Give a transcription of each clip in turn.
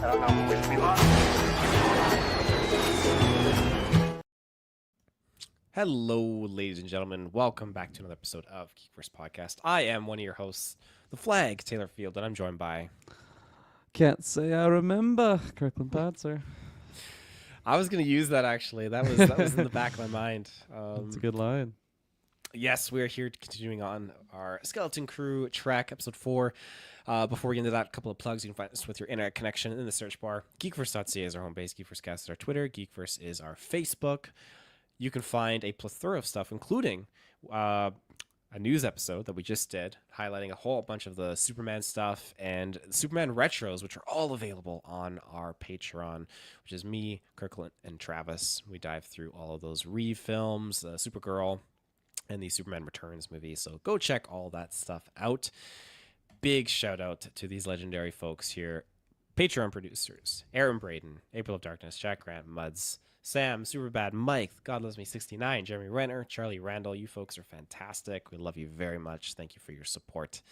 don't know which we lost. Hello, ladies and gentlemen. Welcome back to another episode of GeekVerse Podcast. I am one of your hosts, The Flag, Taylor Field, and I'm joined by... Can't say I remember, Kirkland Patzer. I was going to use that, actually. That was in the back of my mind. That's a good line. Yes, we are here continuing on our Skeleton Crew track, episode 4. Before we get into that, a couple of plugs. You can find us with your internet connection in the search bar. GeekVerse.ca is our home base. GeekVerseCast is our Twitter. GeekVerse is our Facebook. You can find a plethora of stuff, including a news episode that we just did, highlighting a whole bunch of the Superman stuff and Superman retros, which are all available on our Patreon, which is me, Kirkland, and Travis. We dive through all of those Reeve films, Supergirl, and the Superman Returns movie. So go check all that stuff out. Big shout out to these legendary folks here. Patreon producers, Aaron Braden, April of Darkness, Jack Grant, Muds, Sam, Superbad, Mike, God Loves Me 69, Jeremy Renner, Charlie Randall. You folks are fantastic. We love you very much. Thank you for your support.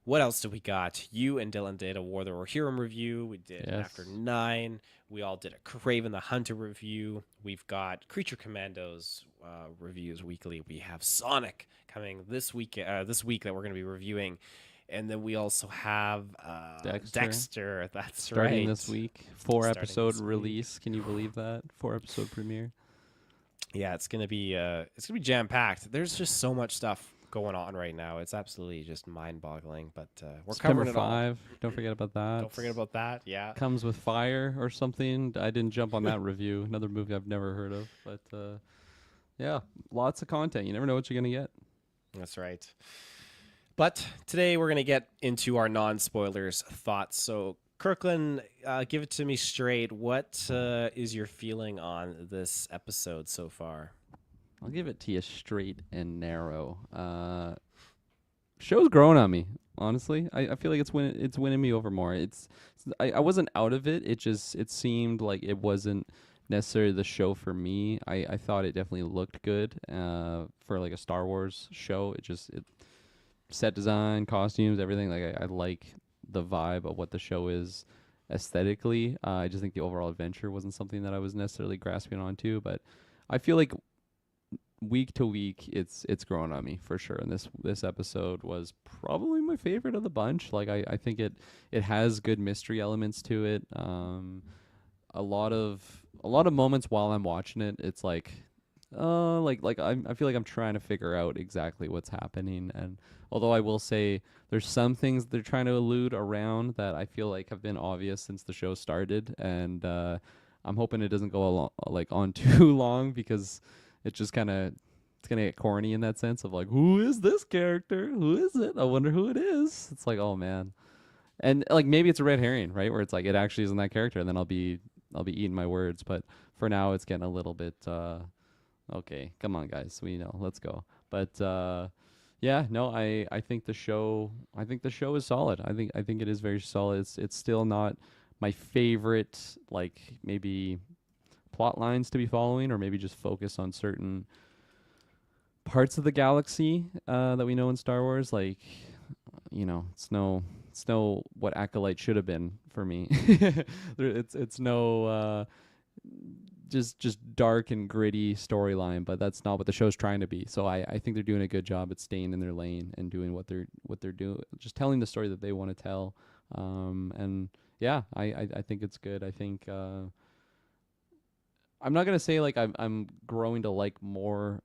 What else do we got? You and Dylan did a War the Rohirrim review. We did After 9. We all did a Craven the Hunter review. We've got Creature Commandos reviews weekly. We have Sonic coming this week that we're going to be reviewing. And then we also have Dexter. That's Starting right. this week. 4-episode release. Can you believe that? 4-episode premiere. Yeah, it's gonna be jam packed. There's just so much stuff going on right now. It's absolutely just mind boggling. But we're September covering it 5. all. Don't forget about that. Don't forget about that. Yeah. Comes with Fire or something. I didn't jump on that review. Another movie I've never heard of. But yeah, lots of content. You never know what you're gonna get. That's right. But today we're going to get into our non-spoilers thoughts. So, Kirkland, give it to me straight. What is your feeling on this episode so far? I'll give it to you straight and narrow. Show's growing on me, honestly. I feel like it's winning me over more. I wasn't out of it. It seemed like it wasn't necessarily the show for me. I thought it definitely looked good for like a Star Wars show. It set design, costumes, everything. Like I like the vibe of what the show is aesthetically. I just think the overall adventure wasn't something that I was necessarily grasping onto. But I feel like week to week, it's growing on me for sure. And this episode was probably my favorite of the bunch. Like I think it has good mystery elements to it. A lot of moments while I'm watching it, it's like I feel like I'm trying to figure out exactly what's happening. And although I will say there's some things they're trying to allude around that I feel like have been obvious since the show started, and I'm hoping it doesn't go on too long, because it's gonna get corny in that sense of like, who is this character? Who is it? I wonder who it is. It's like, oh man. And like maybe it's a red herring, right? Where it's like it actually isn't that character, and then I'll be eating my words. But for now it's getting a little bit okay, come on guys, we know, let's go. But yeah, no, I think the show is solid. I think it is very solid. It's still not my favorite, like maybe plot lines to be following, or maybe just focus on certain parts of the galaxy that we know in Star Wars. Like, you know, it's no what Acolyte should have been for me. It's no just dark and gritty storyline, but that's not what the show's trying to be. So I think they're doing a good job at staying in their lane and doing what they're doing, just telling the story that they want to tell. And yeah, I think it's good. I think I'm not gonna say like I'm growing to like more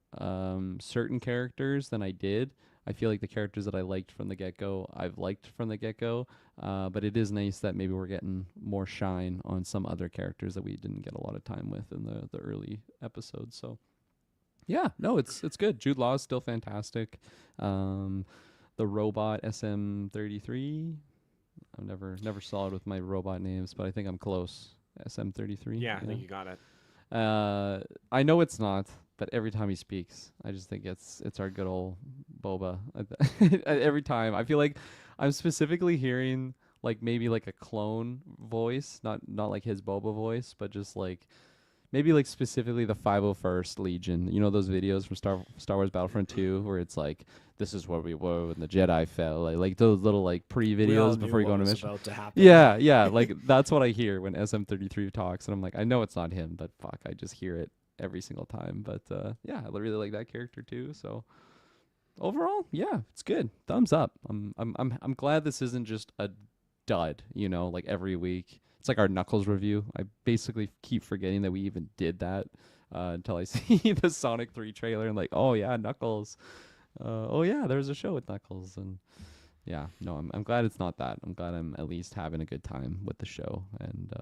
certain characters than I did. I feel like the characters that I liked from the get-go, I've liked from the get-go, but it is nice that maybe we're getting more shine on some other characters that we didn't get a lot of time with in the early episodes. So, yeah, no, it's good. Jude Law is still fantastic. The robot SM-33, I'm never solid with my robot names, but I think I'm close. SM-33. Yeah, I think you got it. I know it's not, but every time he speaks, I just think it's our good old Boba. Every time, I feel like I'm specifically hearing like maybe like a clone voice, not like his Boba voice, but just like maybe like specifically the 501st Legion. You know those videos from Star Wars Battlefront 2 where it's like, this is where we were when the Jedi fell. Like those little like We all pre-videos knew before you go what on a was mission. about to happen. Yeah, yeah. Like that's what I hear when SM33 talks, and I'm like, I know it's not him, but fuck, I just hear it every single time. But yeah, I really like that character too. So overall, yeah, it's good. Thumbs up. I'm glad this isn't just a dud. You know, like every week. It's like our Knuckles review. I basically keep forgetting that we even did that until I see the Sonic 3 trailer and like, oh yeah, Knuckles. Oh yeah, there's a show with Knuckles, and yeah, no, I'm glad it's not that. I'm glad I'm at least having a good time with the show, and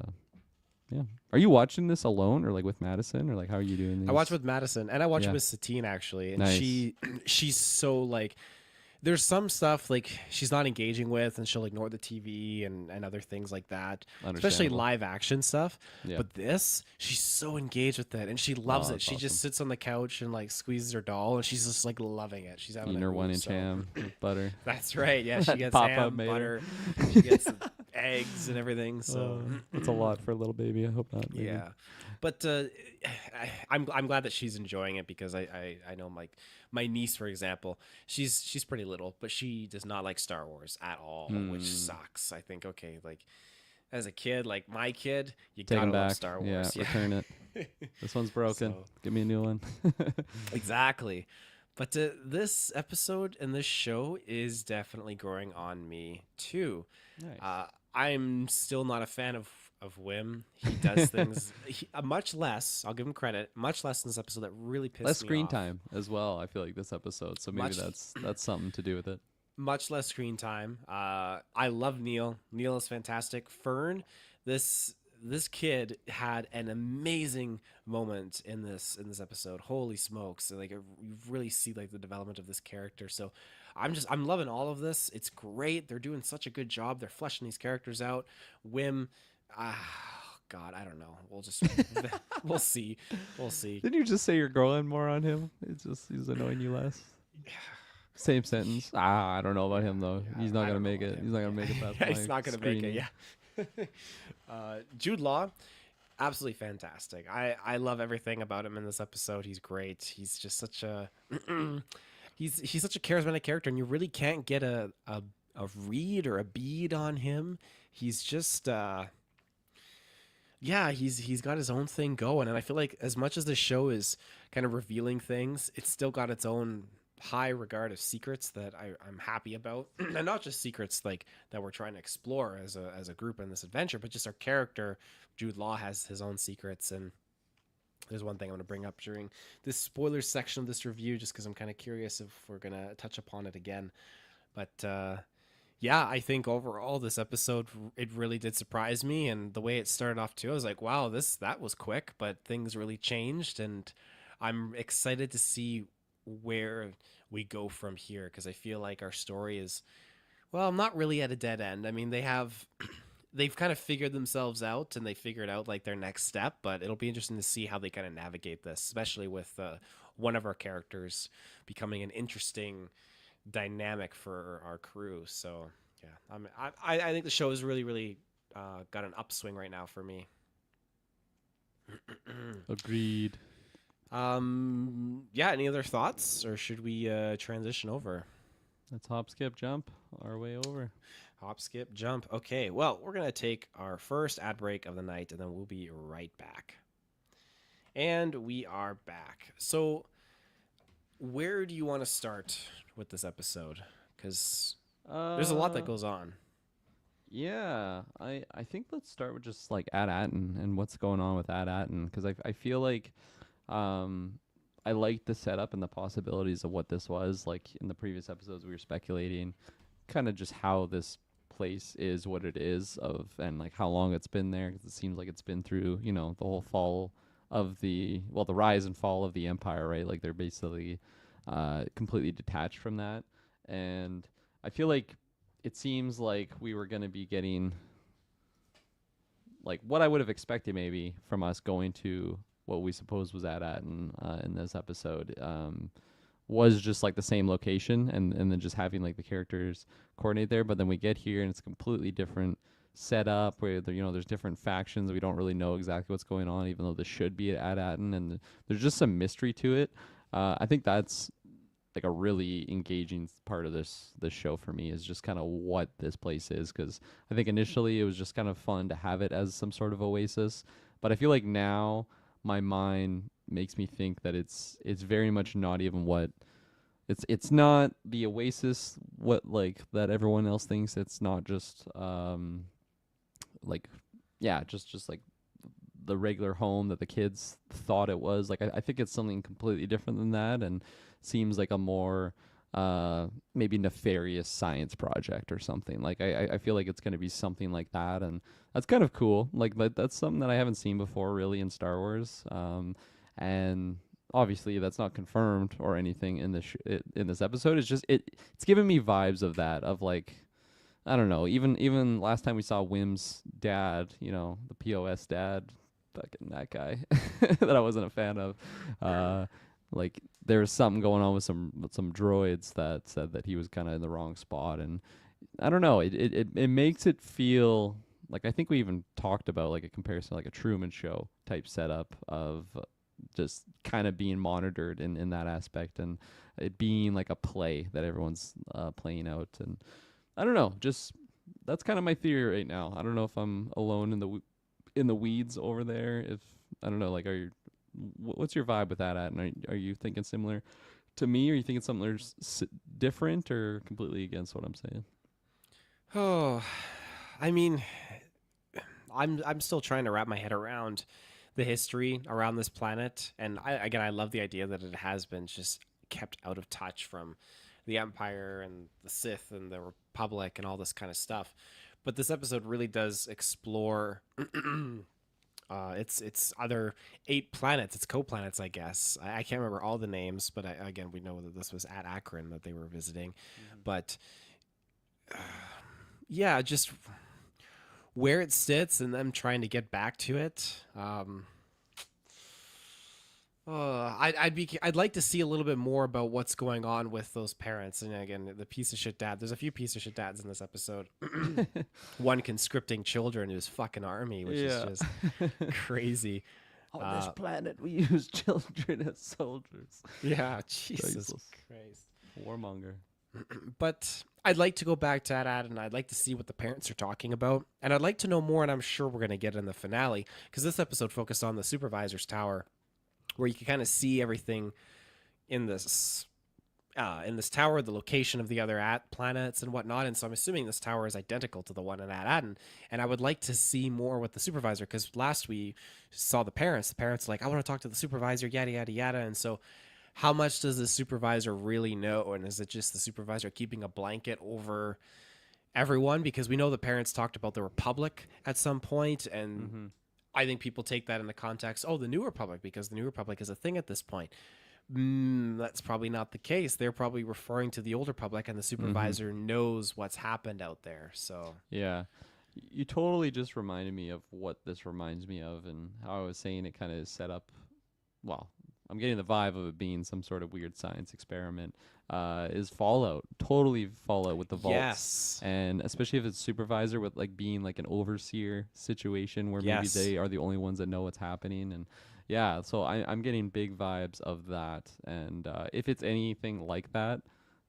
yeah. Are you watching this alone or like with Madison or like how are you doing these? I watch with Madison and I watch Yeah. with Satine actually, and Nice. she's so like, there's some stuff like she's not engaging with, and she'll ignore the TV and other things like that, especially Understandable. live action stuff. Yeah. But this, she's so engaged with it, and she loves Oh, it. that's She awesome. just sits on the couch and like squeezes her doll, and she's just like loving it. She's having Eating a her groove, 1 inch so- ham with butter. That's right. Yeah, she gets Papa ham, made her. butter, she gets eggs and everything. So That's a lot for a little baby. I hope not. Maybe. yeah, but I'm glad that she's enjoying it, because I know my niece, for example, she's pretty little, but she does not like Star Wars at all, which sucks. I think, okay, like as a kid, like my kid, you Take gotta him love back. Star Yeah, Wars. return it. This one's broken. So- Give me a new one. Exactly. But this episode and this show is definitely growing on me too. Nice. I'm still not a fan of Wim. He does things much less. I'll give him credit. Much less in this episode that really pissed Less me screen off. time as well. I feel like this episode, so maybe Much- that's something to do with it. Much less screen time. I love Neil. Neil is fantastic. Fern, this kid had an amazing moment in this episode. Holy smokes! Like you really see like the development of this character. So I'm loving all of this. It's great. They're doing such a good job. They're fleshing these characters out. Wim, God, I don't know. We'll just we'll see. We'll see. Didn't you just say you're growing more on him? It's just he's annoying you less. Same sentence. I don't know about him though. Yeah, He's not I gonna don't know make about it. him. He's not gonna make it past Yeah, my he's not gonna make it. screening. Yeah. Jude Law, absolutely fantastic. I love everything about him in this episode. He's great. He's just such a he's such a charismatic character, and you really can't get a read or a bead on him. He's just yeah, he's got his own thing going, and I feel like as much as the show is kind of revealing things, it's still got its own high regard of secrets that I'm happy about, and not just secrets like that we're trying to explore as a group in this adventure, but just our character. Jude Law has his own secrets, and there's one thing I'm going to bring up during this spoilers section of this review, just because I'm kind of curious if we're going to touch upon it again. But yeah, I think overall this episode, it really did surprise me, and the way it started off too, I was like, wow, that was quick, but things really changed, and I'm excited to see where we go from here, because I feel like our story is, well, not really at a dead end. I mean, they've kind of figured themselves out, and they figured out like their next step, but it'll be interesting to see how they kind of navigate this, especially with one of our characters becoming an interesting dynamic for our crew. So yeah, I think the show is really got an upswing right now for me. Agreed. Yeah, any other thoughts, or should we transition over? Let's hop, skip, jump our way over. Hop, skip, jump. Okay, well, we're going to take our first ad break of the night, and then we'll be right back. And we are back. So, where do you want to start with this episode? Because there's a lot that goes on. Yeah, I think let's start with just like Ad Atten and what's going on with Ad Atten, because I feel like I like the setup and the possibilities of what this was. Like in the previous episodes, we were speculating kind of just how this place is what it is of, and like how long it's been there, because it seems like it's been through, you know, the whole fall of the rise and fall of the empire, right? Like they're basically completely detached from that, and I feel like it seems like we were going to be getting like what I would have expected maybe from us going to what we suppose was Ad Atten in this episode, was just like the same location, and then just having like the characters coordinate there. But then we get here and it's a completely different set up where there's different factions. We don't really know exactly what's going on, even though this should be at Atten, and there's just some mystery to it. I think that's like a really engaging part of this show for me, is just kind of what this place is, because I think initially it was just kind of fun to have it as some sort of oasis, but I feel like now my mind makes me think that it's very much not even what it's not the oasis what like that everyone else thinks. It's not just like yeah, just like the regular home that the kids thought it was. Like I think it's something completely different than that, and seems like a more maybe nefarious science project or something. Like I feel like it's going to be something like that, and that's kind of cool. Like that's something that I haven't seen before really in Star Wars. And obviously that's not confirmed or anything in in this episode. It's just it's giving me vibes of that, of like I don't know. Even last time we saw Wim's dad, the POS dad, fucking that guy that I wasn't a fan of. Like there was something going on with some droids that said that he was kind of in the wrong spot, and I don't know. It makes it feel like, I think we even talked about like a comparison, like a Truman Show type setup of just kind of being monitored in that aspect, and it being like a play that everyone's playing out. And I don't know, just that's kind of my theory right now. I don't know if I'm alone in the weeds over there. If I don't know, like, what's your vibe with that at? And are you thinking similar to me, or are you thinking something different, or completely against what I'm saying? Oh, I mean, I'm still trying to wrap my head around the history around this planet, and I love the idea that it has been just kept out of touch from the Empire and the Sith and the Republic and all this kind of stuff. But this episode really does explore it's other 8 planets, it's co-planets, I guess. I can't remember all the names, but again, we know that this was at Akron that they were visiting. But uh, yeah, just where it sits and them trying to get back to it. I'd like to see a little bit more about what's going on with those parents. And again, the piece of shit dad. There's a few piece of shit dads in this episode. One conscripting children to his fucking army, which is Yeah. just crazy. On this planet, we use children as soldiers. Yeah, Jesus Priceless. Christ. Warmonger. But I'd like to go back to that, and I'd like to see what the parents are talking about, and I'd like to know more. And I'm sure we're gonna get in the finale, because this episode focused on the supervisor's tower, where you can kind of see everything in this tower, the location of the other planets and whatnot. And so I'm assuming this tower is identical to the one in Aden. And I would like to see more with the supervisor, because last we saw the parents. The parents are like, I want to talk to the supervisor, yada yada yada. And so, how much does the supervisor really know? And is it just the supervisor keeping a blanket over everyone? Because we know the parents talked about the Republic at some point, and Mm-hmm. I think people take that in the context, the New Republic, because the New Republic is a thing at this point. That's probably not the case. They're probably referring to the Old Republic, and the supervisor knows what's happened out there. So Yeah. You totally just reminded me of what this reminds me of, and how I was saying it kind of is set up. Well, I'm getting the vibe of it being some sort of weird science experiment. Is Fallout. Totally Fallout with the vaults. yes, And especially if it's supervisor, with like being like an overseer situation where maybe yes, they are the only ones that know what's happening. And yeah, so I'm getting big vibes of that. And if it's anything like that,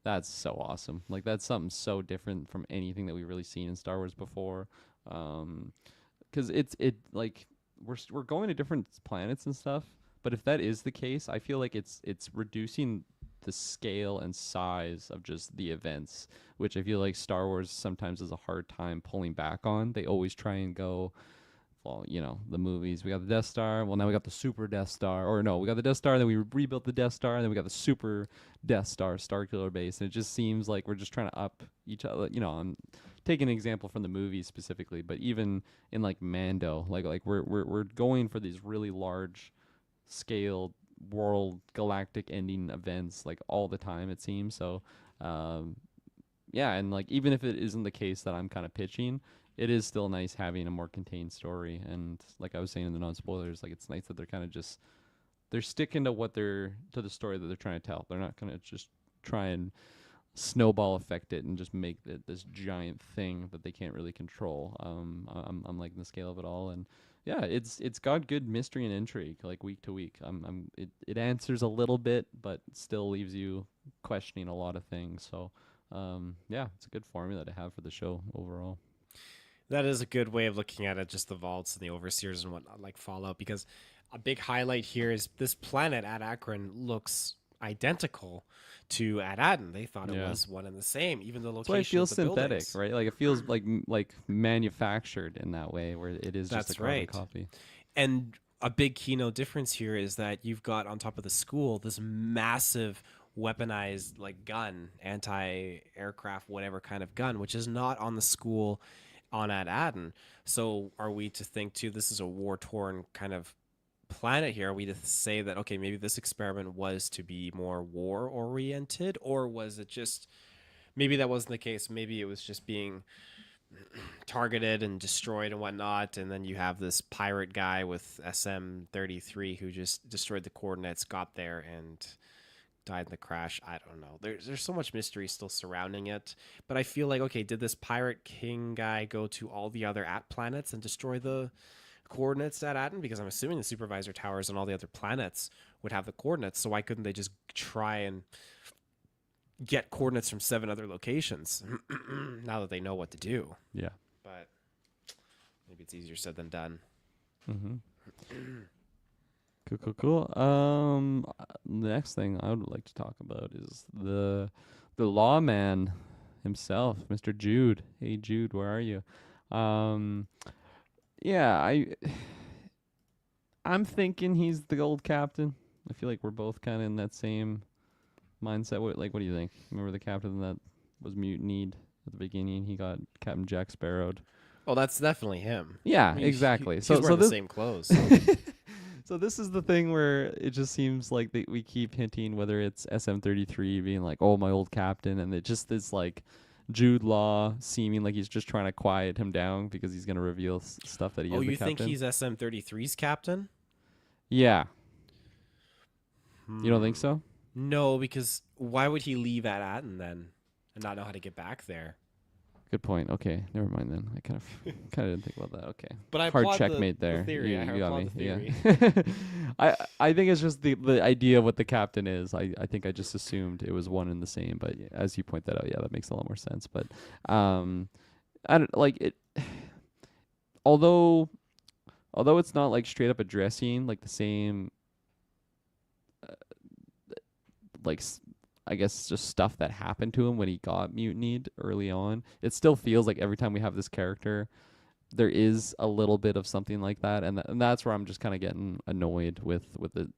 that's so awesome. Like that's something so different from anything that we've really seen in Star Wars before. Because it like we're going to different planets and stuff. But if that is the case, I feel like it's reducing the scale and size of just the events, which I feel like Star Wars sometimes has a hard time pulling back on. They always try and go, well, the movies. We got the Death Star. Well, now we got the Super Death Star. Or no, we got the Death Star, then we rebuilt the Death Star, and then we got the Super Death Star, Starkiller Base. And it just seems like we're just trying to up each other. I'm taking an example from the movies specifically, but even in like Mando, like we're going for these really large scale world galactic ending events like all the time, it seems. So yeah, and like even if it isn't the case that I'm kind of pitching, it is still nice having a more contained story. And like I was saying in the non-spoilers, like it's nice that they're kind of just they're sticking to the story that they're trying to tell. They're not gonna just try and snowball affect it and just make it this giant thing that they can't really control. I'm liking the scale of it all, and yeah, it's got good mystery and intrigue like week to week. It answers a little bit, but still leaves you questioning a lot of things. So, yeah, it's a good formula to have for the show overall. That is a good way of looking at it, just the vaults and the overseers and whatnot, like Fallout, because a big highlight here is this planet at Akron looks identical to Ad Aden. They thought it Yeah. was one and the same, even the That's why it location of feels the synthetic, buildings. right? Like it feels like manufactured in that way, where it is just a That's carbon right. copy. And a big keynote difference here is that you've got on top of the school this massive weaponized like gun, anti-aircraft, whatever kind of gun, which is not on the school on Ad Aden. So are we to think too this is a war-torn kind of planet here? Are we to say that okay, maybe this experiment was to be more war oriented, or was it just maybe that wasn't the case? Maybe it was just being targeted and destroyed and whatnot. And then you have this pirate guy with SM-33 who just destroyed the coordinates, got there, and died in the crash. I don't know. There's so much mystery still surrounding it. But I feel like, okay, did this pirate king guy go to all the other at planets and destroy the coordinates at Aten? Because I'm assuming the supervisor towers and all the other planets would have the coordinates. So why couldn't they just try and get coordinates from 7 other locations now that they know what to do? Yeah. But maybe it's easier said than done. Mm-hmm. Cool. The next thing I would like to talk about is the lawman himself, Mr. Jude. Hey Jude, where are you? Um, yeah, I'm thinking he's the old captain. I feel like we're both kind of in that same mindset. What do you think? Remember the captain that was mutinied at the beginning? He got Captain Jack Sparrowed. Oh, that's definitely him. Yeah, I mean, exactly. he's wearing the This same clothes. So. so this is the thing where it just seems like we keep hinting whether it's SM-33 being like, oh, my old captain, and it just is like Jude Law seeming like he's just trying to quiet him down because he's gonna reveal stuff that he Oh, is the you think captain. he's SM-33's captain? Yeah, you don't think Hmm. so? No, because why would he leave at Aten then and not know how to get back there? Good point. Okay, never mind then. I kind of didn't think about that. Okay, But I hard applaud checkmate the there. theory. I You got applaud me. the theory. Yeah. I think it's just the idea of what the captain is. I think I just assumed it was one and the same. But as you point that out, yeah, that makes a lot more sense. But I don't like it. Although it's not like straight up addressing like the same like I guess just stuff that happened to him when he got mutinied early on. It still feels like every time we have this character, there is a little bit of something like that, and and that's where I'm just kind of getting annoyed with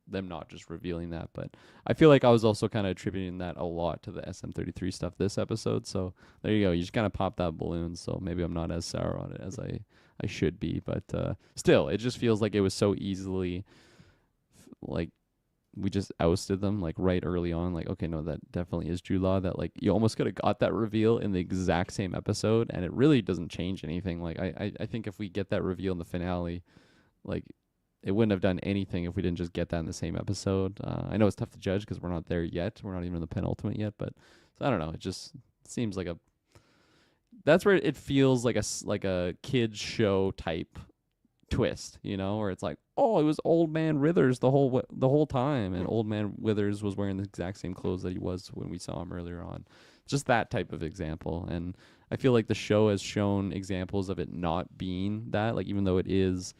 them not just revealing that. But I feel like I was also kind of attributing that a lot to the SM-33 stuff this episode. So there you go. You just kind of pop that balloon. So maybe I'm not as sour on it as I should be, but still, it just feels like it was so easily like we just ousted them like right early on. Like, okay, no, that definitely is Jude Law. That like you almost could have got that reveal in the exact same episode, and it really doesn't change anything. Like, I think if we get that reveal in the finale, like it wouldn't have done anything if we didn't just get that in the same episode. I know it's tough to judge because we're not there yet. We're not even in the penultimate yet, but so I don't know. It just seems like that's where it feels like a kids show type twist, where it's like, oh, it was Old Man Withers the whole time, and Old Man Withers was wearing the exact same clothes that he was when we saw him earlier on. Just that type of example, and I feel like the show has shown examples of it not being that. Like, even though it is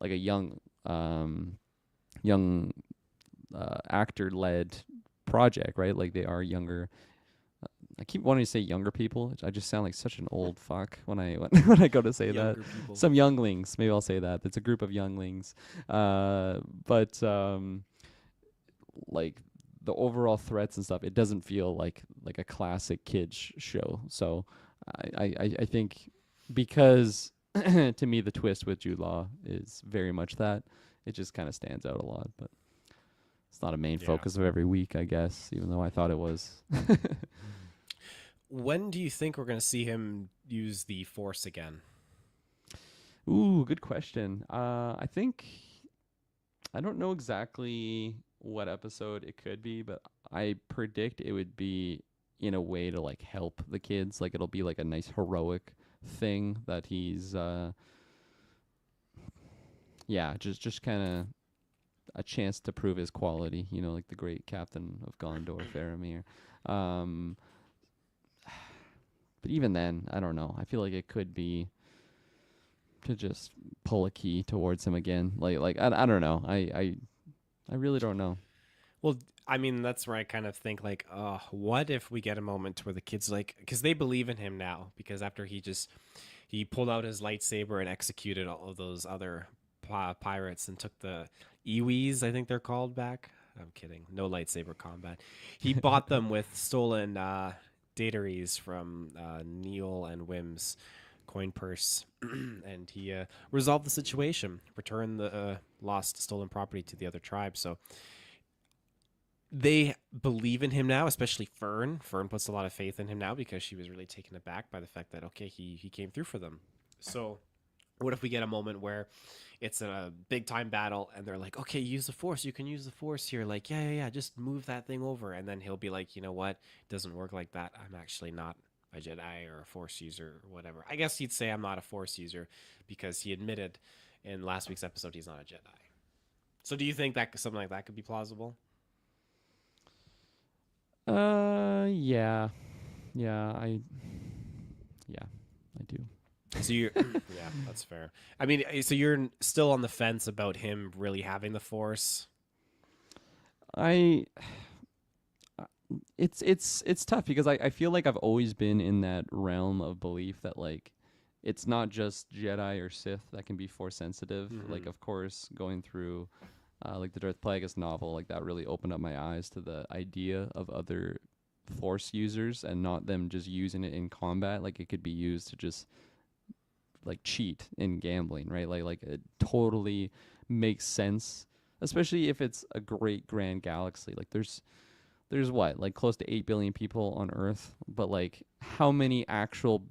like a young actor led project, right? Like they are younger. I keep wanting to say younger people. I just sound like such an old fuck when I when I go to say that. Younger people. Some younglings, maybe I'll say that. It's a group of younglings. But like the overall threats and stuff, it doesn't feel like a classic kids show. So I think because to me the twist with Jude Law is very much that, it just kind of stands out a lot. But it's not a main Yeah. focus of every week, I guess, even though I thought it was. When do you think we're going to see him use the Force again? Ooh, good question. I think I don't know exactly what episode it could be, but I predict it would be in a way to like help the kids. Like it'll be like a nice heroic thing that he's yeah, just kind of a chance to prove his quality, you know, like the great captain of Gondor, Faramir. Um, but even then, I don't know. I feel like it could be to just pull a key towards him again. Like I don't know. I really don't know. Well, I mean, that's where I kind of think like, what if we get a moment where the kids like, because they believe in him now, because after he pulled out his lightsaber and executed all of those other pirates and took the Iwis, I think they're called, back. I'm kidding. No lightsaber combat. He bought them with stolen dataries from Neil and Wim's coin purse, and he resolved the situation, returned the lost stolen property to the other tribe. So they believe in him now, especially Fern. Fern puts a lot of faith in him now because she was really taken aback by the fact that, okay, he came through for them. So what if we get a moment where it's a big time battle and they're like, okay, use the force. You can use the force here. Like, yeah. Just move that thing over. And then he'll be like, you know what? It doesn't work like that. I'm actually not a Jedi or a force user or whatever. I guess he'd say I'm not a force user because he admitted in last week's episode he's not a Jedi. So do you think that something like that could be plausible? Yeah. Yeah, yeah, I do. So you're, yeah, that's fair. I mean, so you're still on the fence about him really having the force. I it's tough because I feel like I've always been in that realm of belief that like it's not just Jedi or Sith that can be force sensitive. Mm-hmm. Like of course going through like the Darth Plagueis novel, like that really opened up my eyes to the idea of other force users and not them just using it in combat. Like it could be used to just like cheat in gambling, right? Like it totally makes sense, especially if it's a great grand galaxy. Like there's what, like close to 8 billion people on Earth, but like how many actual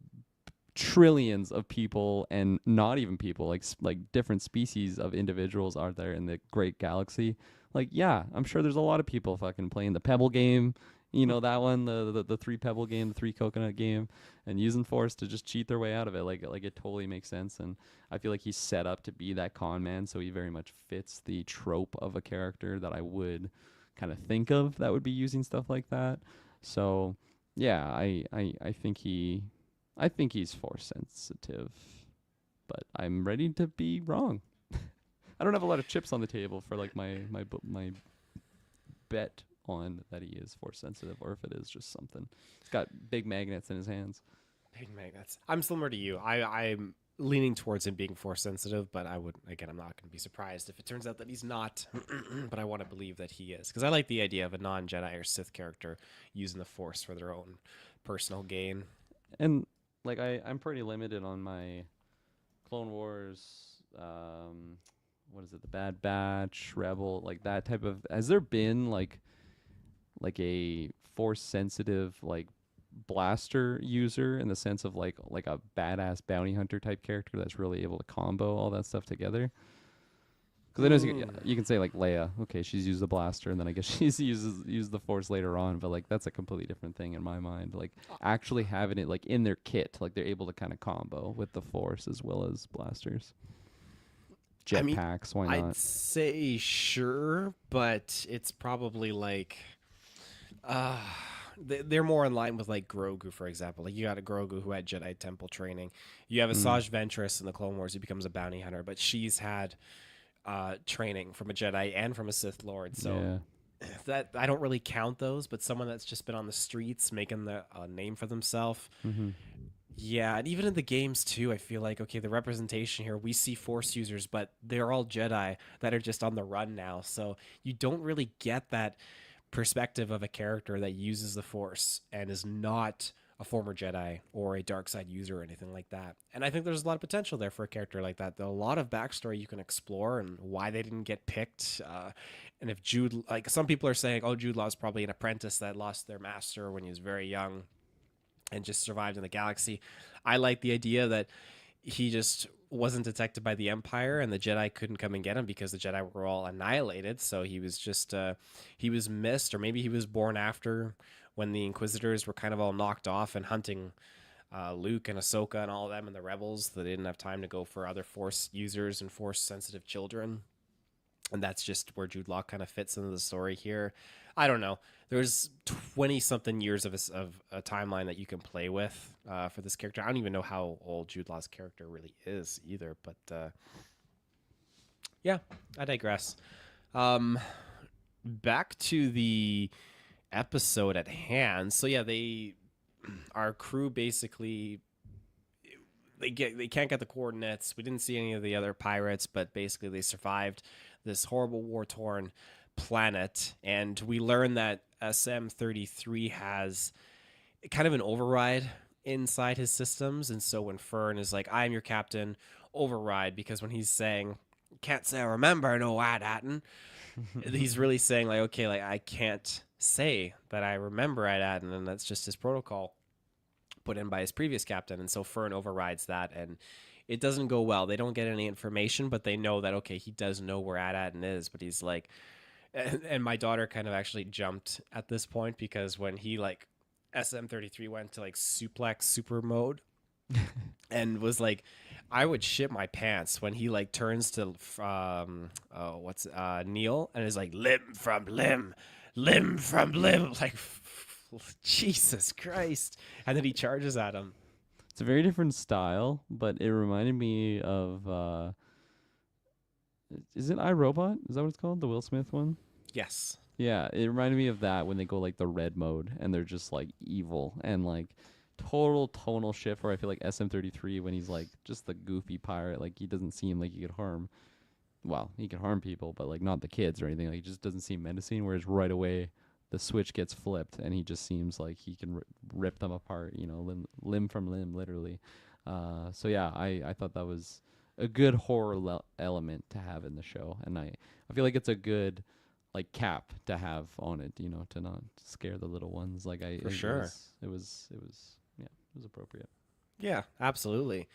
trillions of people and not even people, like different species of individuals are there in the great galaxy? Like yeah, I'm sure there's a lot of people fucking playing the Pebble game, you know, that one, the three pebble game, the three coconut game, and using force to just cheat their way out of it. Like it totally makes sense, and I feel like he's set up to be that con man, so he very much fits the trope of a character that I would kind of think of that would be using stuff like that. So yeah, I think I think he's force sensitive, but I'm ready to be wrong. I don't have a lot of chips on the table for like my bet on that he is force sensitive, or if it is just something. He's got big magnets in his hands. Big magnets. I'm similar to you. I'm leaning towards him being force sensitive, but I'm not going to be surprised if it turns out that he's not. But I want to believe that he is because I like the idea of a non Jedi or Sith character using the force for their own personal gain. And like I'm pretty limited on my Clone Wars. What is it? The Bad Batch, Rebel, like that type of. Has there been like a force sensitive like blaster user in the sense of like a badass bounty hunter type character that's really able to combo all that stuff together? Because I know you can say like Leia, okay, she's used the blaster, and then I guess she's used the force later on, but like that's a completely different thing in my mind. Like actually having it like in their kit, like they're able to kind of combo with the force as well as blasters, I mean, jetpacks. Why I'd not? say sure, but it's probably like uh they're more in line with like Grogu, for example. Like you got a Grogu who had Jedi Temple training. You have Mm. Asajj Ventress in the Clone Wars who becomes a bounty hunter, but she's had training from a Jedi and from a Sith Lord. So Yeah. that I don't really count those, but someone that's just been on the streets making the name for themselves. Mm-hmm. Yeah, and even in the games too, I feel like okay, the representation here, we see Force users, but they're all Jedi that are just on the run now. So you don't really get that perspective of a character that uses the Force and is not a former Jedi or a dark side user or anything like that. And I think there's a lot of potential there for a character like that. There's a lot of backstory you can explore and why they didn't get picked. And if Jude, like some people are saying, oh, Jude Law's probably an apprentice that lost their master when he was very young and just survived in the galaxy. I like the idea that he just wasn't detected by the Empire and the Jedi couldn't come and get him because the Jedi were all annihilated. So he was just he was missed, or maybe he was born after when the Inquisitors were kind of all knocked off and hunting Luke and Ahsoka and all of them and the rebels, that they didn't have time to go for other Force users and Force sensitive children. And that's just where Jude Law kind of fits into the story here. I don't know. There's 20 something years of a timeline that you can play with for this character. I don't even know how old Jude Law's character really is either. But yeah, I digress. Back to the episode at hand. So yeah, our crew basically they can't get the coordinates. We didn't see any of the other pirates, but basically they survived this horrible war torn planet, and we learn that SM-33 has kind of an override inside his systems. And so when Fern is like, "I am your captain," override, because when he's saying, "Can't say I remember no Ad-Atten," he's really saying like, okay, like I can't say that I remember Ad-Atten, and that's just his protocol put in by his previous captain. And so Fern overrides that, and it doesn't go well. They don't get any information, but they know that, okay, he does know where Ad-Atten is, but he's like, and my daughter kind of actually jumped at this point, because when he like SM-33 went to like suplex super mode and was like, I would shit my pants when he like turns to Neil and is like, limb from limb, limb from limb, like Jesus Christ, and then he charges at him. It's a very different style, but it reminded me of is it iRobot? Is that what it's called? The Will Smith one? Yes. Yeah, it reminded me of that when they go like the red mode and they're just like evil and like total tonal shift, where I feel like SM-33 when he's like just the goofy pirate, like he doesn't seem like he could harm, well, he can harm people, but like not the kids or anything. Like he just doesn't seem menacing, whereas right away the switch gets flipped and he just seems like he can rip them apart, you know, limb from limb, literally. So yeah, I thought that was a good horror element to have in the show, and I feel like it's a good like cap to have on it, you know, to not scare the little ones. Like For sure. it was yeah, it was appropriate. Yeah, absolutely.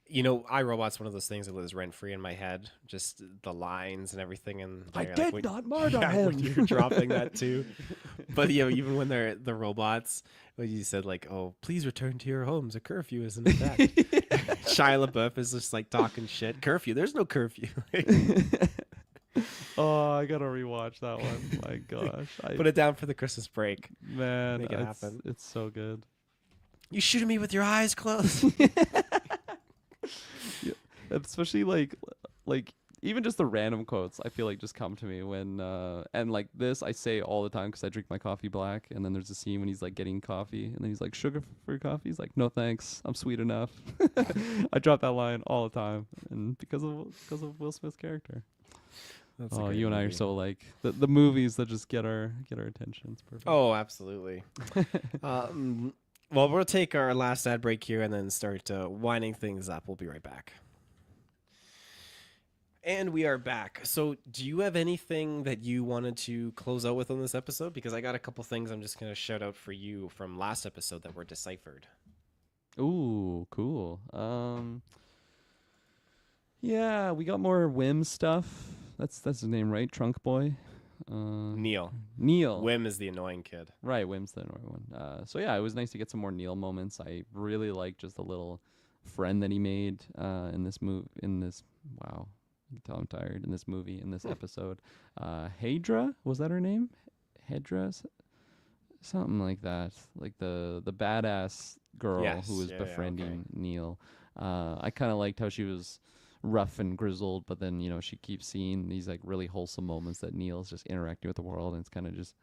You know, iRobot's one of those things that lives rent free in my head. Just the lines and everything, and I like, did not murder yeah, him. when you're dropping that too. But you know, even when they're the robots, when you said like, "Oh, please return to your homes. A curfew is in effect." Shia LaBeouf is just like talking shit. Curfew? There's no curfew. Oh, I gotta rewatch that one. My gosh, Put it down for the Christmas break. man, Make it happen. it's so good. You shooting me with your eyes closed? Yeah, especially like even just the random quotes I feel like just come to me when and like this I say all the time because I drink my coffee black, and then there's a scene when he's like getting coffee and then he's like, "Sugar for your coffee?" He's like, "No thanks, I'm sweet enough." I drop that line all the time, and because of Will Smith's character. That's Oh, you and I are so like the movies that just get our attention. It's perfect. Oh, absolutely. Well, we'll take our last ad break here and then start winding things up. We'll be right back. And we are back. So, do you have anything that you wanted to close out with on this episode? Because I got a couple things I'm just going to shout out for you from last episode that were deciphered. Ooh, cool. Yeah, we got more Wim stuff. That's his name, right? Trunk Boy. Neil. Neil. Wim is the annoying kid. Right, Wim's the annoying one. So yeah, it was nice to get some more Neil moments. I really liked just the little friend that he made in this movie. Wow, you can tell I'm tired. In this movie, in this episode, Hadra, was that her name? Hedra, something like that. Like the badass girl Yes, who was yeah, befriending okay. Neil. I kind of liked how she was rough and grizzled, but then, you know, she keeps seeing these like really wholesome moments that Neil's just interacting with the world, and it's kind of just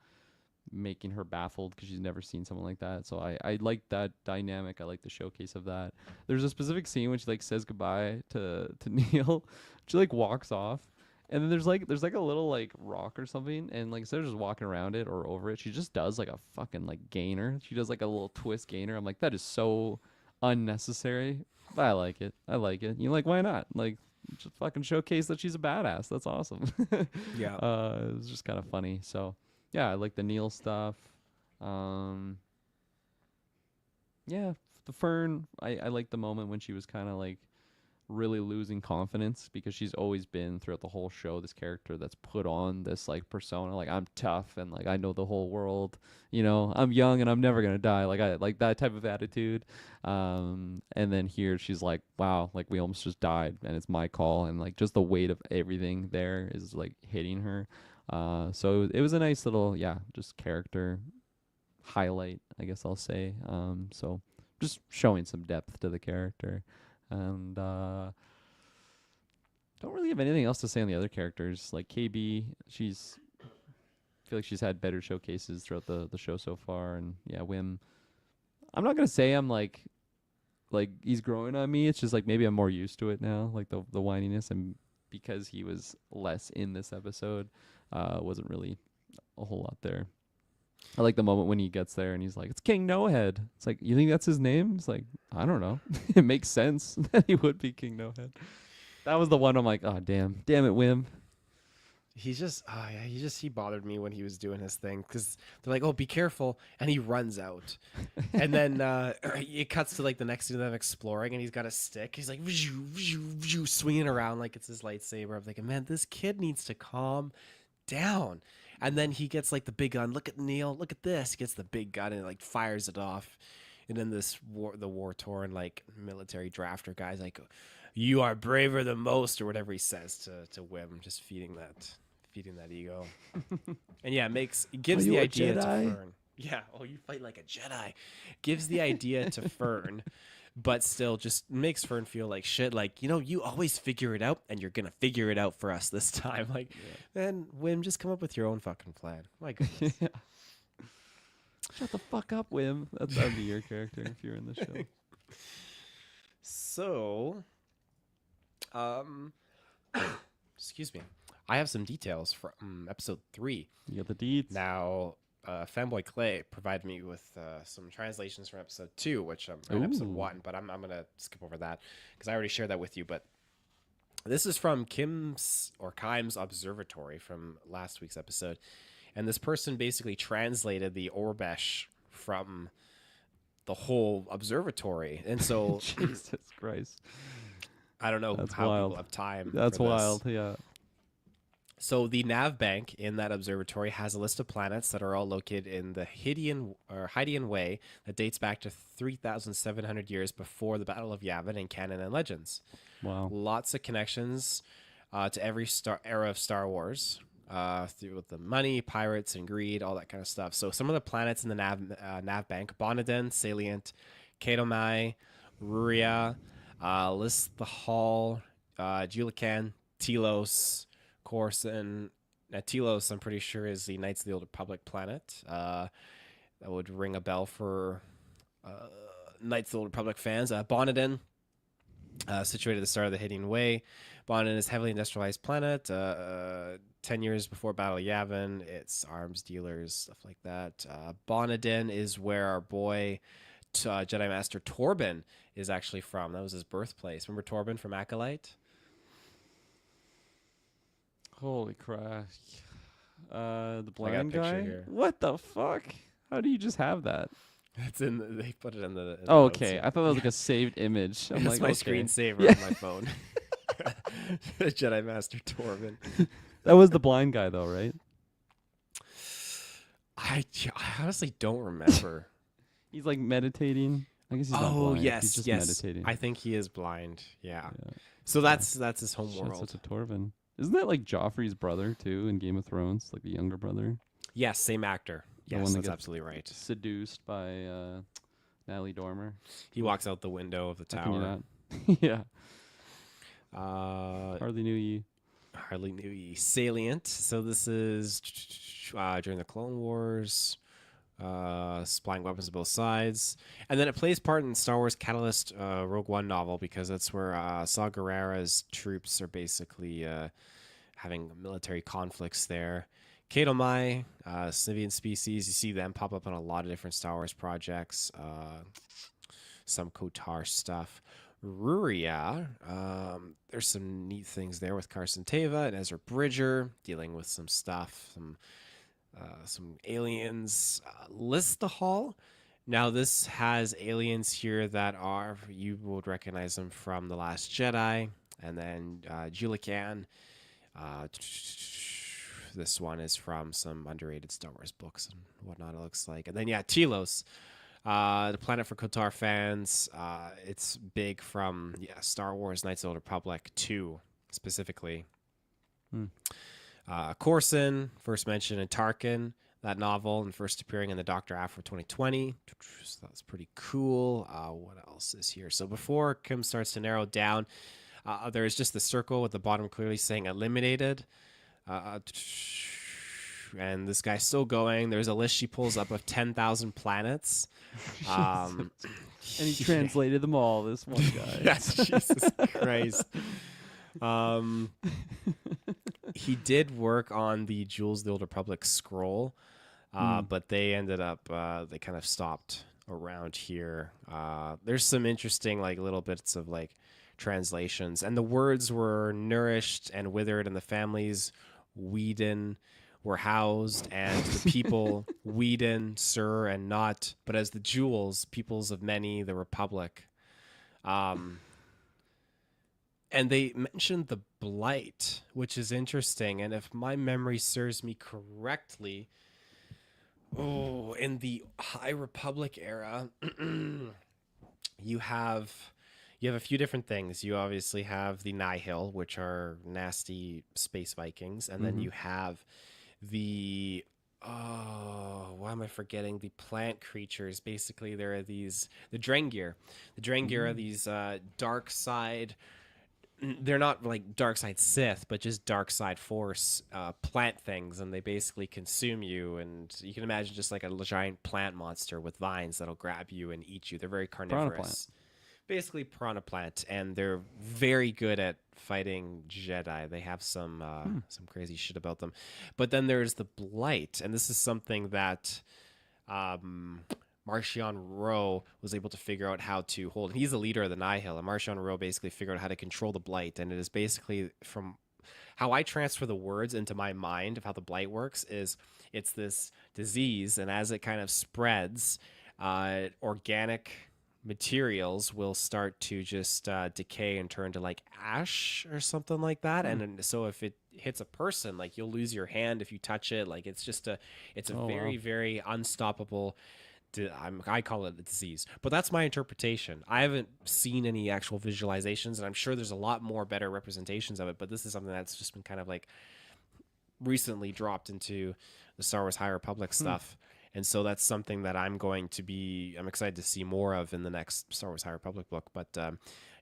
making her baffled because she's never seen someone like that. So I like that dynamic. I like the showcase of that. There's a specific scene when she like says goodbye to Neil. She like walks off, and then there's like a little like rock or something, and like instead of just walking around it or over it, she just does like a fucking like gainer. She does like a little twist gainer. I'm like, that is so unnecessary, but I like it. You're like, why not? Like, just fucking showcase that she's a badass. That's awesome. Yeah. It was just kind of funny. So yeah, I like the Neil stuff. Yeah, the Fern. I like the moment when she was kind of like really losing confidence because she's always been throughout the whole show this character that's put on this like persona, like I'm tough and like I know the whole world, you know, I'm young and I'm never gonna die, like I like that type of attitude. And then here she's like, wow, like we almost just died and it's my call, and like just the weight of everything there is like hitting her. So it was a nice little, yeah, just character highlight, I guess I'll say. So just showing some depth to the character. And don't really have anything else to say on the other characters. Like KB, she's I feel like she's had better showcases throughout the show so far. And yeah, Wim, I'm not gonna say I'm like he's growing on me. It's just like maybe I'm more used to it now, like the whininess, and because he was less in this episode, wasn't really a whole lot there. I like the moment when he gets there and he's like, "It's King No Head." It's like, you think that's his name? It's like, I don't know. It makes sense that he would be King No Head. That was the one I'm like, oh damn it, Wim. He's just, oh yeah, he bothered me when he was doing his thing because they're like, oh, be careful, and he runs out, and then it cuts to like the next scene of them exploring, and he's got a stick. He's like, vshoo, vshoo, vshoo, swinging around like it's his lightsaber. I'm thinking, man, this kid needs to calm down. And then he gets like the big gun. Look at Neil. Look at this. He gets the big gun and like fires it off. And then the war torn like military drafter guy's like, "You are braver than most," or whatever he says to Wim, just feeding that ego. And yeah, it gives the you a idea to Jedi? Fern. Yeah, oh, you fight like a Jedi. Gives the idea to Fern, but still just makes Fern feel like shit. Like, you always figure it out, and you're gonna figure it out for us this time. Like, man, Wim, just come up with your own fucking plan. My goodness. Yeah. Shut the fuck up, Wim. That would be your character if you're in the show. So, excuse me. I have some details from episode 3. You got the deeds. Now, Fanboy Clay provided me with some translations from episode 2, which in episode Ooh. 1, but I'm going to skip over that because I already shared that with you. But this is from Kim's Observatory from last week's episode. And this person basically translated the Orbesh from the whole observatory. And so Jesus Christ. I don't know That's how wild. people have time. That's for this. wild, yeah. So the nav bank in that observatory has a list of planets that are all located in the Hydian Way that dates back to 3,700 years before the Battle of Yavin in canon and legends. Wow. Lots of connections to every era of Star Wars through the money, pirates, and greed, all that kind of stuff. So some of the planets in the nav bank: Bonadin, Salient, Kadomai, Ruria, Listhal, Julican, Telos, Coruscant. Telos, I'm pretty sure, is the Knights of the Old Republic planet. That would ring a bell for Knights of the Old Republic fans. Bonadin, situated at the start of the Hydian Way. Bonadin is a heavily industrialized planet. 10 years before Battle of Yavin, it's arms dealers, stuff like that. Bonadin is where our boy Jedi Master Torben is actually from. That was his birthplace. Remember Torben from Acolyte? Holy crap. The I got a blind picture guy? here. What the fuck? How do you just have that? It's they put it in the. In the Oh, notes okay. here. I thought that was like a saved image. I'm It's like, my okay. screensaver Yeah. on my phone. Jedi Master Torben. That was the blind guy, though, right? I honestly don't remember. He's like meditating. I guess he's not Oh blind. yes, He's just yes. meditating. I think he is blind. Yeah. Yeah. So that's his home Shouts out world. to Torvin. Isn't that like Joffrey's brother too in Game of Thrones, like the younger brother, Yes, same actor. The Yes, one that that's gets- absolutely right. seduced by Natalie Dormer? He walks out the window of the How can you tower. not? Yeah, Uh, hardly knew ye. hardly knew ye. Salient. So this is during the Clone Wars. Supplying weapons to both sides, and then it plays part in Star Wars Catalyst Rogue One novel because that's where Saw Gerrera's troops are basically having military conflicts there. Kadomai, Snivian species, you see them pop up on a lot of different Star Wars projects, some KOTOR stuff. Ruria, there's some neat things there with Carson Teva and Ezra Bridger dealing with some stuff, some aliens. Listahal Now this has aliens here that are you would recognize them from The Last Jedi, and then Julican. Uh, this one is from some underrated Star Wars books and whatnot. It looks like, and then yeah, Telos, the planet for Kotar fans. It's big from Star Wars: Knights of the Old Republic 2 specifically. Hmm. Corson, first mentioned in Tarkin, that novel, and first appearing in the Doctor Aphra 2020. So that's pretty cool. What else is here? So before Kim starts to narrow down, there's just the circle with the bottom clearly saying eliminated. And this guy's still going. There's a list she pulls up of 10,000 planets. And he translated them all, this one guy. Yes, Jesus Christ. He did work on the Jewels of the Old Republic scroll, but they ended up they kind of stopped around here. There's some interesting like little bits of like translations, and the words were nourished and withered, and the families Whedon were housed, and the people Whedon, Sir, and not, but as the jewels, peoples of many, the Republic. And they mentioned the Blight, which is interesting. And if my memory serves me correctly, in the High Republic era, you have a few different things. You obviously have the Nihil, which are nasty space Vikings, and then you have the why am I forgetting the plant creatures? Basically, there are these the Drengir. The Drengir are these dark side. They're not like dark side Sith, but just dark side Force plant things, and they basically consume you. And you can imagine just like a giant plant monster with vines that'll grab you and eat you. They're very carnivorous, basically piranha plant, and they're very good at fighting Jedi. They have some crazy shit about them. But then there's the Blight, and this is something that Marchion Ro was able to figure out how to hold. And he's the leader of the Nihil, and Marchion Ro basically figured out how to control the Blight. And it is basically, from how I transfer the words into my mind of how the Blight works, is it's this disease, and as it kind of spreads, organic materials will start to just decay and turn to like ash or something like that. And so if it hits a person, like you'll lose your hand if you touch it. Like it's a very, very unstoppable. I call it a disease, but that's my interpretation. I haven't seen any actual visualizations, and I'm sure there's a lot more better representations of it, but this is something that's just been kind of like recently dropped into the Star Wars High Republic stuff. And so that's something that I'm excited to see more of in the next Star Wars High Republic book. But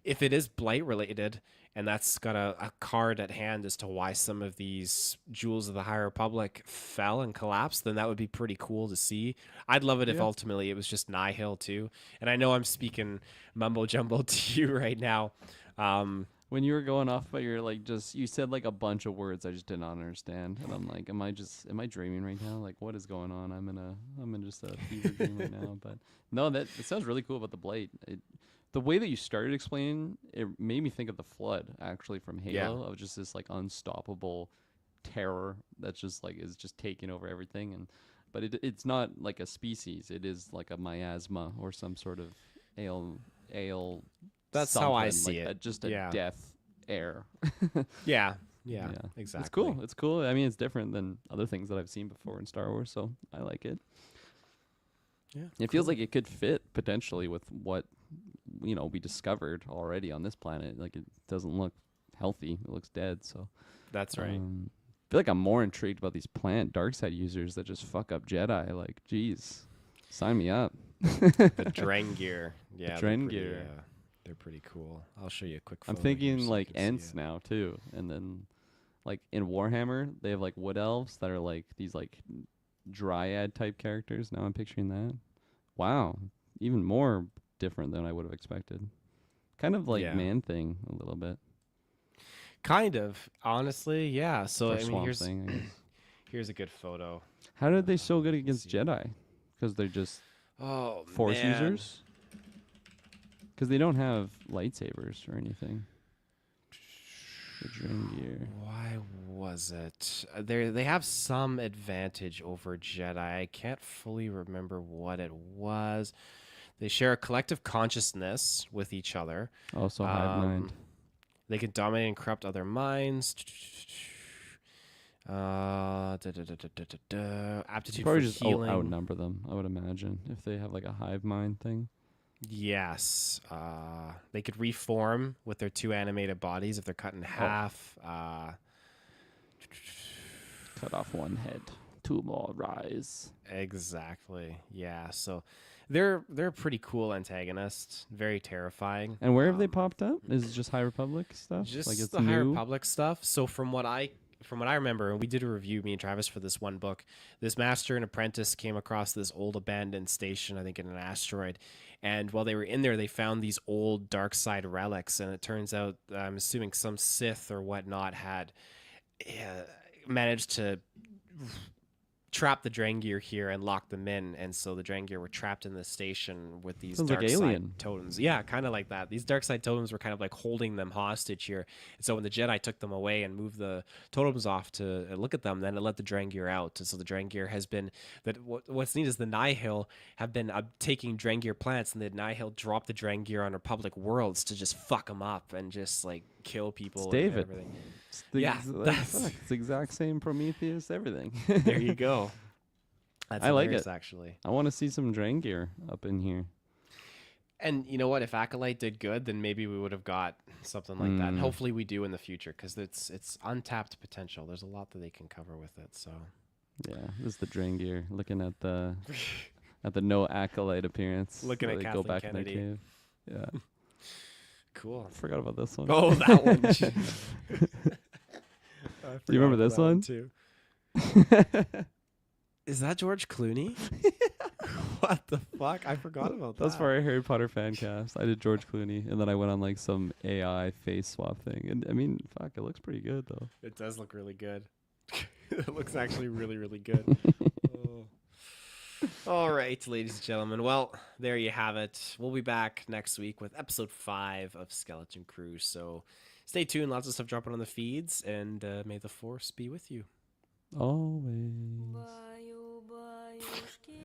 if it is Blight related, and that's got a card at hand as to why some of these Jewels of the High Republic fell and collapsed, then that would be pretty cool to see. I'd love it if ultimately it was just Nihil too. And I know I'm speaking mumbo jumbo to you right now. When you were going off, but you're like you said like a bunch of words I just did not understand, and I'm like, am I dreaming right now? Like, what is going on? I'm in just a fever dream right now. But no, it sounds really cool about the Blight. The way that you started explaining it made me think of the Flood actually from Halo, of just this like unstoppable terror that's just like is just taking over everything. But it's not like a species. It is like a miasma or some sort of ale. That's how I see it. Just a death air. Yeah, exactly. It's cool. I mean, it's different than other things that I've seen before in Star Wars, so I like it. Yeah, it feels like it could fit potentially with what we discovered already on this planet. Like, it doesn't look healthy; it looks dead. So that's right. I feel like I'm more intrigued about these plant dark side users that just fuck up Jedi. Like, geez, sign me up. The Drengir, yeah, the Drengir. They're pretty cool. I'll show you a quick photo. I'm thinking like Ents now too, and then like in Warhammer they have like wood elves that are like these like dryad type characters. Now I'm picturing that. Wow, even more different than I would have expected. Kind of like Man Thing a little bit. Kind of, honestly, yeah. So I mean, here's a good photo. How did they so good against Jedi? Because they're just Force users. Because they don't have lightsabers or anything. The Drengir. Why was it? They have some advantage over Jedi. I can't fully remember what it was. They share a collective consciousness with each other. Also hive mind. They can dominate and corrupt other minds. Aptitude Probably for just healing. outnumber them, I would imagine, if they have like a hive mind thing. Yes. They could reform with their 2 animated bodies if they're cut in half. Cut off one head. 2 more rise. Exactly. Yeah. So they're a pretty cool antagonist. Very terrifying. And where have they popped up? Is it just High Republic stuff? Just like it's the High new? Republic stuff. So from what I remember, and we did a review, me and Travis, for this one book, this master and apprentice came across this old abandoned station, I think in an asteroid. And while they were in there, they found these old dark side relics. And it turns out, I'm assuming some Sith or whatnot had managed to trap the Drengir here and lock them in, and so the Drengir were trapped in the station with these Sounds like dark Alien. side totems. Yeah, kind of like that. These dark side totems were kind of like holding them hostage here. And so when the Jedi took them away and moved the totems off to look at them, then it let the Drengir out. And so the Drengir has been what's neat is the Nihil have been taking Drengir plants, and the Nihil dropped the Drengir on Republic worlds to just fuck them up and just like kill people. It's David. And everything. It's the, Yeah, it's the exact same Prometheus, everything. There you go. That's I like hilarious, it. actually. I want to see some Drengir up in here. And you know what? If Acolyte did good, then maybe we would have got something like that. And hopefully we do in the future, because it's untapped potential. There's a lot that they can cover with it. So Yeah, this is the Drengir looking at the no Acolyte appeance. Looking where at they go Kathleen back Kennedy. in their cave. Yeah, cool. forgot about this one. Oh, that one. Do you remember this one? too? Is that George Clooney? What the fuck? I forgot about that. That's for our Harry Potter fan cast. I did George Clooney, and then I went on like some AI face swap thing. And I mean, fuck, it looks pretty good though. It does look really good. It looks actually really, really good. Oh. All right, ladies and gentlemen. Well, there you have it. We'll be back next week with episode 5 of Skeleton Crew. So stay tuned. Lots of stuff dropping on the feeds, and may the Force be with you. Always.